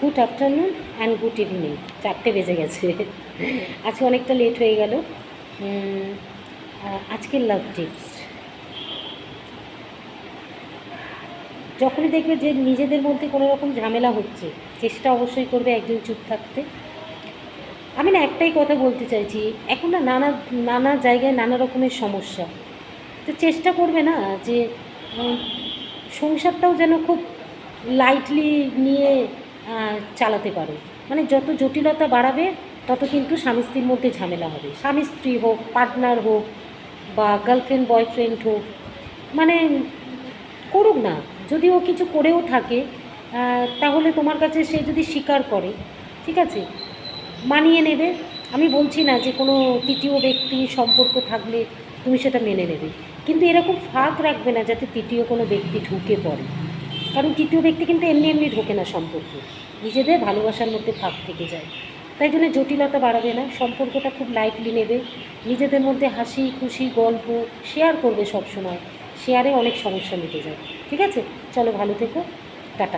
Good afternoon and good evening. 4টে বেজে গেছে। আজকে অনেকটা লেট হয়ে গেল। আজকের লাভ টিপস, যখনই দেখবে যে নিজেদের মধ্যে কোনো রকম ঝামেলা হচ্ছে, চেষ্টা অবশ্যই করবে একদিন চুপ থাকতে। আমি না একটাই কথা বলতে চাইছি, এখন না নানা নানা জায়গায় নানা রকমের সমস্যা, তো চেষ্টা করবে না যে সংসারটাও যেন খুব লাইটলি নিয়ে চালাতে পারো। মানে যত জটিলতা বাড়াবে তত কিন্তু স্বামী স্ত্রীর মধ্যে ঝামেলা হবে। স্বামী স্ত্রী হোক, পার্টনার হোক, বা গার্লফ্রেন্ড বয়ফ্রেন্ড হোক, মানে করুক না, যদি ও কিছু করেও থাকে তাহলে তোমার কাছে সে যদি স্বীকার করে, ঠিক আছে, মানিয়ে নেবে। আমি বলছি না যে কোনো তৃতীয় ব্যক্তি সম্পর্ক থাকলে তুমি সেটা মেনে নেবে, কিন্তু এরকম ফাঁক রাখবে না যাতে তৃতীয় কোনো ব্যক্তি ঢুকে পড়ে। কারণ তৃতীয় ব্যক্তি কিন্তু এমনি এমনি ঢোকে না সম্পর্কে, নিজেদের ভালোবাসার মধ্যে ফাঁক থেকে যায়। তাই জন্য জটিলতা বাড়াবে না, সম্পর্কটা খুব লাইটলি নেবে, নিজেদের মধ্যে হাসি খুশি গল্প শেয়ার করবে সব সময়। শেয়ারে অনেক সমস্যা মিটে যায়। ঠিক আছে, চলো ভালো থেকো, টাটা।